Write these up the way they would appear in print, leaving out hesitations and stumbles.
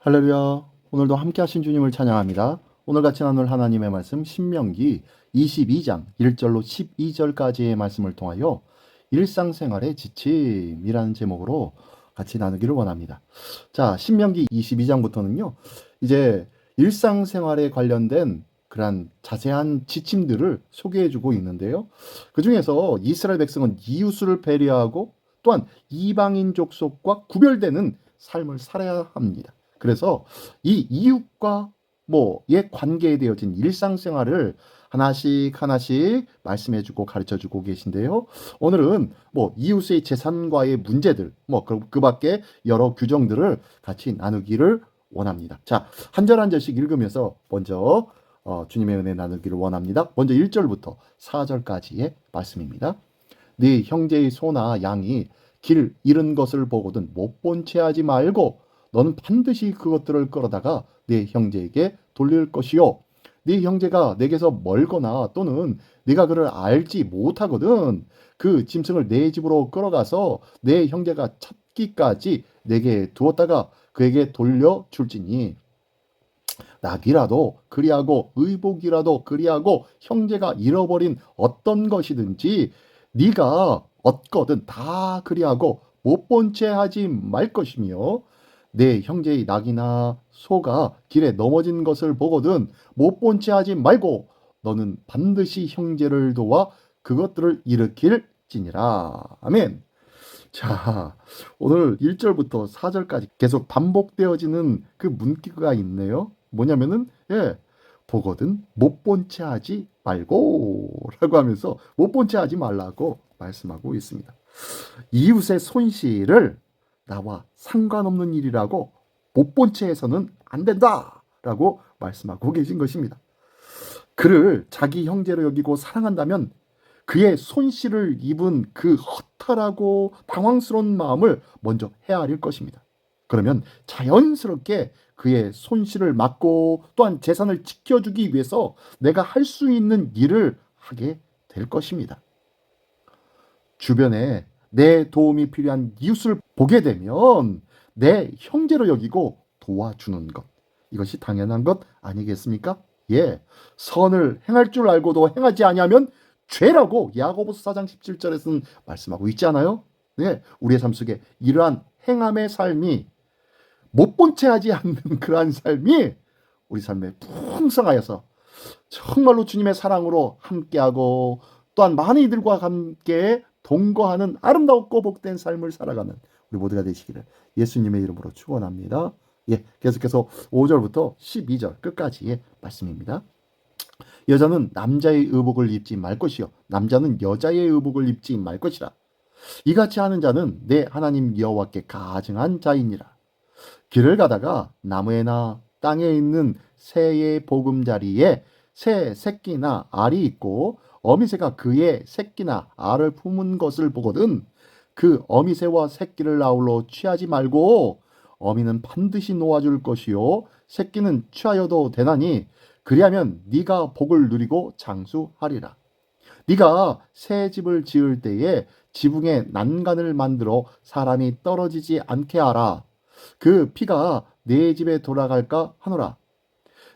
할렐루야. 오늘도 함께 하신 주님을 찬양합니다. 오늘 같이 나눌 하나님의 말씀 신명기 22장 1절로 12절까지의 말씀을 통하여 일상생활의 지침이라는 제목으로 같이 나누기를 원합니다. 자, 신명기 22장부터는요. 이제 일상생활에 관련된 그러한 자세한 지침들을 소개해주고 있는데요. 그 중에서 이스라엘 백성은 이웃을 배려하고 또한 이방인 족속과 구별되는 삶을 살아야 합니다. 그래서 이 이웃과 뭐의 관계에 되어진 일상생활을 하나씩 말씀해주고 가르쳐주고 계신데요. 오늘은 뭐 이웃의 재산과의 문제들, 그 밖에 여러 규정들을 같이 나누기를 원합니다. 자, 한 절 한 절씩 읽으면서 먼저 주님의 은혜 나누기를 원합니다. 먼저 1절부터 4절까지의 말씀입니다. 네 형제의 소나 양이 길 잃은 것을 보거든 못 본 채 하지 말고 너는 반드시 그것들을 끌어다가 네 형제에게 돌릴 것이요. 네 형제가 내게서 멀거나 또는 네가 그를 알지 못하거든 그 짐승을 내 집으로 끌어가서 내 형제가 찾기까지 내게 두었다가 그에게 돌려줄지니 낙이라도 그리하고 의복이라도 그리하고 형제가 잃어버린 어떤 것이든지 네가 얻거든 다 그리하고 못 본 채 하지 말 것이며 내 형제의 낙이나 소가 길에 넘어진 것을 보거든 못 본 채 하지 말고 너는 반드시 형제를 도와 그것들을 일으킬지니라. 아멘. 자, 오늘 1절부터 4절까지 계속 반복되어지는 그 문구가 있네요. 뭐냐면은 보거든 못 본 채 하지 말고 라고 하면서 못 본 채 하지 말라고 말씀하고 있습니다. 이웃의 손실을 나와 상관없는 일이라고 못 본 채 해서는 안 된다 라고 말씀하고 계신 것입니다. 그를 자기 형제로 여기고 사랑한다면 그의 손실을 입은 그 허탈하고 당황스러운 마음을 먼저 헤아릴 것입니다. 그러면 자연스럽게 그의 손실을 막고 또한 재산을 지켜주기 위해서 내가 할 수 있는 일을 하게 될 것입니다. 주변에 내 도움이 필요한 이웃을 보게 되면 내 형제로 여기고 도와주는 것. 이것이 당연한 것 아니겠습니까? 선을 행할 줄 알고도 행하지 아니하면 죄라고 야고보서 4장 17절에서는 말씀하고 있지 않아요? 우리의 삶 속에 이러한 행함의 삶이 못 본 채 하지 않는 그러한 삶이 우리 삶에 풍성하여서 정말로 주님의 사랑으로 함께하고 또한 많은 이들과 함께 동거하는 아름답고 복된 삶을 살아가는 우리 모두가 되시기를 예수님의 이름으로 축원합니다. 계속해서 5절부터 12절 끝까지의 말씀입니다. 여자는 남자의 의복을 입지 말 것이요 남자는 여자의 의복을 입지 말 것이라. 이같이 하는 자는 내 하나님 여호와께 가증한 자이니라. 길을 가다가 나무에나 땅에 있는 새의 보금자리에 새 새끼나 알이 있고 어미새가 그의 새끼나 알을 품은 것을 보거든 그 어미새와 새끼를 아울러 취하지 말고 어미는 반드시 놓아줄 것이요 새끼는 취하여도 되나니 그리하면 네가 복을 누리고 장수하리라. 네가 새 집을 지을 때에 지붕에 난간을 만들어 사람이 떨어지지 않게 하라. 그 피가 네 집에 돌아갈까 하노라.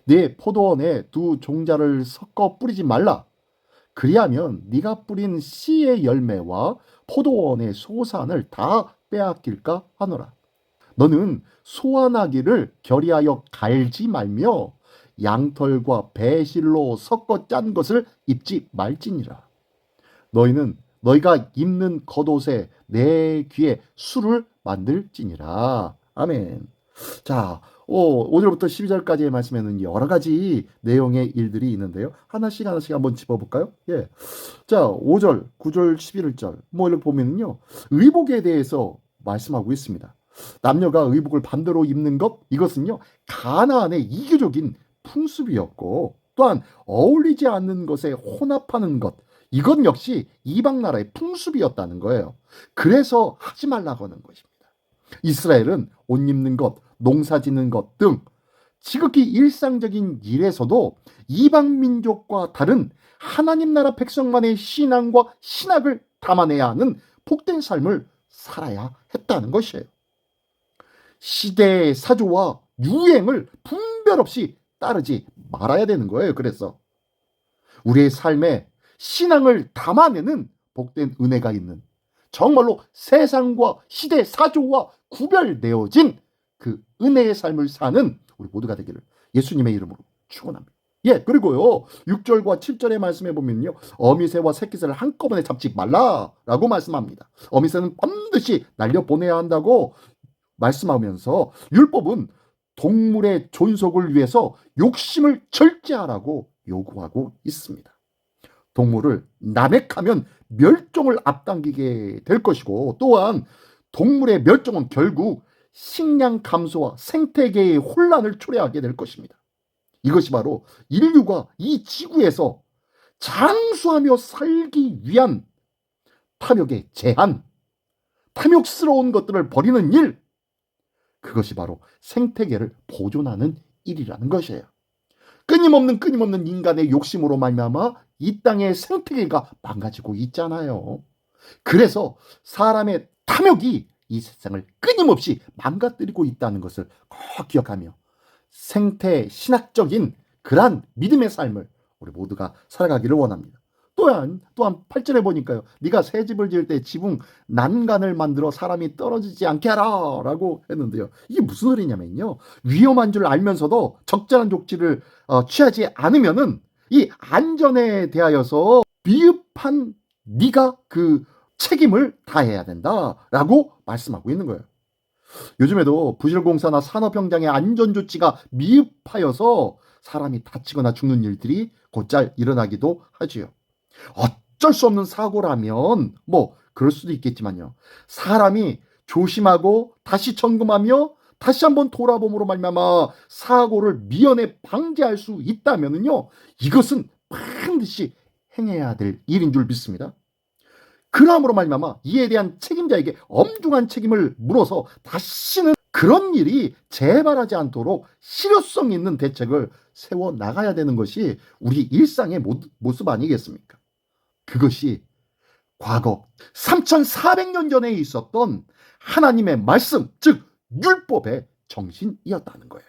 네 포도원에 두 종자를 섞어 뿌리지 말라. 그리하면 네가 뿌린 씨의 열매와 포도원의 소산을 다 빼앗길까 하노라. 너는 소환하기를 결의하여 갈지 말며 양털과 배실로 섞어 짠 것을 입지 말지니라. 너희는 너희가 입는 겉옷에 내 귀에 술을 만들지니라. 아멘. 자, 5절부터 12절까지의 말씀에는 여러 가지 내용의 일들이 있는데요. 하나씩 한번 짚어볼까요? 자, 5절, 9절, 11절 이렇게 보면요. 의복에 대해서 말씀하고 있습니다. 남녀가 의복을 반대로 입는 것 이것은요. 가나안의 이교적인 풍습이었고 또한 어울리지 않는 것에 혼합하는 것 이것 역시 이방 나라의 풍습이었다는 거예요. 그래서 하지 말라고 하는 것입니다. 이스라엘은 옷 입는 것, 농사 짓는 것 등 지극히 일상적인 일에서도 이방 민족과 다른 하나님 나라 백성만의 신앙과 신학을 담아내야 하는 복된 삶을 살아야 했다는 것이에요. 시대의 사조와 유행을 분별 없이 따르지 말아야 되는 거예요. 그래서 우리의 삶에 신앙을 담아내는 복된 은혜가 있는, 정말로 세상과 시대 사조와 구별되어진 그 은혜의 삶을 사는 우리 모두가 되기를 예수님의 이름으로 축원합니다. 예, 그리고요 6절과 7절의 말씀해 보면요, 어미새와 새끼새를 한꺼번에 잡지 말라라고 말씀합니다. 어미새는 반드시 날려보내야 한다고 말씀하면서 율법은 동물의 존속을 위해서 욕심을 절제하라고 요구하고 있습니다. 동물을 남획하면 멸종을 앞당기게 될 것이고, 또한 동물의 멸종은 결국 식량 감소와 생태계의 혼란을 초래하게 될 것입니다. 이것이 바로 인류가 이 지구에서 장수하며 살기 위한 탐욕의 제한, 탐욕스러운 것들을 버리는 일, 그것이 바로 생태계를 보존하는 일이라는 것이에요. 끊임없는 인간의 욕심으로 말미암아 이 땅의 생태계가 망가지고 있잖아요. 그래서 사람의 탐욕이 이 세상을 끊임없이 망가뜨리고 있다는 것을 꼭 기억하며 생태 신학적인 그러한 믿음의 삶을 우리 모두가 살아가기를 원합니다. 또한 8절에 보니까요, 네가 새 집을 지을 때 지붕 난간을 만들어 사람이 떨어지지 않게 하라 라고 했는데요, 이게 무슨 소리냐면요, 위험한 줄 알면서도 적절한 조치를 취하지 않으면은 이 안전에 대하여서 미흡한 네가 그 책임을 다해야 된다라고 말씀하고 있는 거예요. 요즘에도 부실공사나 산업 현장의 안전조치가 미흡하여서 사람이 다치거나 죽는 일들이 곧잘 일어나기도 하지요. 어쩔 수 없는 사고라면 뭐 그럴 수도 있겠지만요, 사람이 조심하고 다시 점검하며 다시 한번 돌아봄으로 말미암아 사고를 미연에 방지할 수 있다면요, 이것은 반드시 행해야 될 일인 줄 믿습니다. 그러함으로 말미암아 이에 대한 책임자에게 엄중한 책임을 물어서 다시는 그런 일이 재발하지 않도록 실효성 있는 대책을 세워 나가야 되는 것이 우리 일상의 모습 아니겠습니까? 그것이 과거 3400년 전에 있었던 하나님의 말씀, 즉 율법의 정신이었다는 거예요.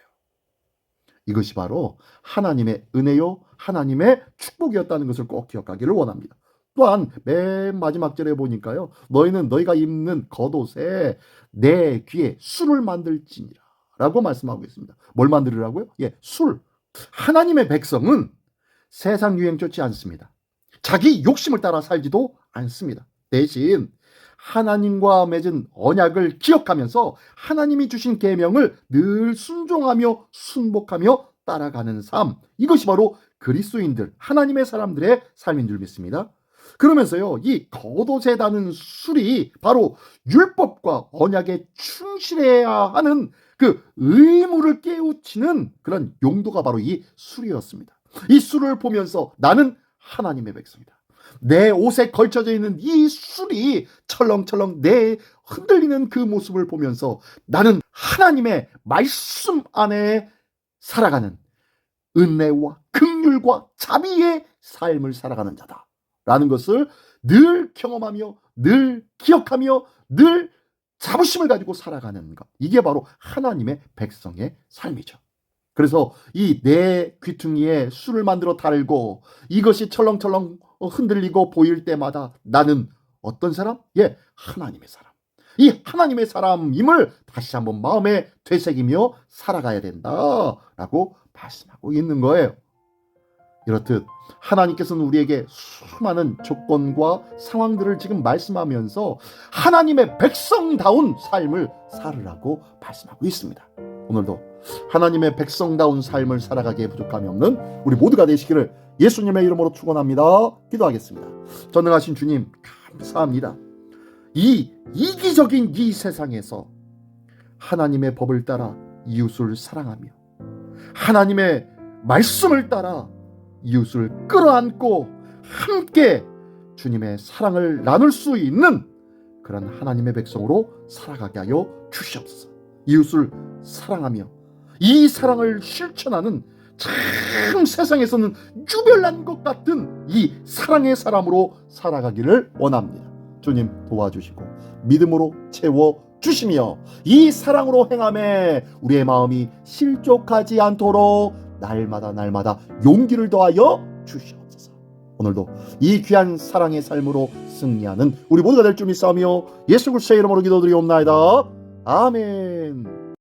이것이 바로 하나님의 은혜요, 하나님의 축복이었다는 것을 꼭 기억하기를 원합니다. 또한 맨 마지막 절에 보니까요, 너희는 너희가 입는 겉옷에 내 귀에 술을 만들지니라 라고 말씀하고 있습니다. 뭘 만들으라고요? 예, 술. 하나님의 백성은 세상 유행 쫓지 않습니다. 자기 욕심을 따라 살지도 않습니다. 대신 하나님과 맺은 언약을 기억하면서 하나님이 주신 계명을 늘 순종하며 순복하며 따라가는 삶, 이것이 바로 그리스도인들, 하나님의 사람들의 삶인 줄 믿습니다. 그러면서요, 이 겉옷에 다는 술이 바로 율법과 언약에 충실해야 하는 그 의무를 깨우치는 그런 용도가 바로 이 술이었습니다. 이 술을 보면서 나는 하나님의 백성이다, 내 옷에 걸쳐져 있는 이 술이 철렁철렁 내 흔들리는 그 모습을 보면서 나는 하나님의 말씀 안에 살아가는 은혜와 긍휼과 자비의 삶을 살아가는 자다 라는 것을 늘 경험하며 늘 기억하며 늘 자부심을 가지고 살아가는 것, 이게 바로 하나님의 백성의 삶이죠. 그래서 이 내 귀퉁이에 술을 만들어 달고 이것이 철렁철렁 흔들리고 보일 때마다 나는 어떤 사람? 예, 하나님의 사람. 이 하나님의 사람임을 다시 한번 마음에 되새기며 살아가야 된다라고 말씀하고 있는 거예요. 이렇듯 하나님께서는 우리에게 수많은 조건과 상황들을 지금 말씀하면서 하나님의 백성다운 삶을 살으라고 말씀하고 있습니다. 오늘도 하나님의 백성다운 삶을 살아가기에 부족함이 없는 우리 모두가 되시기를 예수님의 이름으로 축원합니다. 기도하겠습니다. 전능하신 주님, 감사합니다. 이 이기적인 이 세상에서 하나님의 법을 따라 이웃을 사랑하며 하나님의 말씀을 따라 이웃을 끌어안고 함께 주님의 사랑을 나눌 수 있는 그런 하나님의 백성으로 살아가게 하여 주시옵소서. 이웃을 사랑하며 이 사랑을 실천하는 참 세상에서는 유별난 것 같은 이 사랑의 사람으로 살아가기를 원합니다. 주님 도와주시고 믿음으로 채워주시며 이 사랑으로 행함에 우리의 마음이 실족하지 않도록 날마다 용기를 더하여 주시옵소서. 오늘도 이 귀한 사랑의 삶으로 승리하는 우리 모두가 될 줄 믿사오며 예수 그리스도의 이름으로 기도드리옵나이다. 아멘.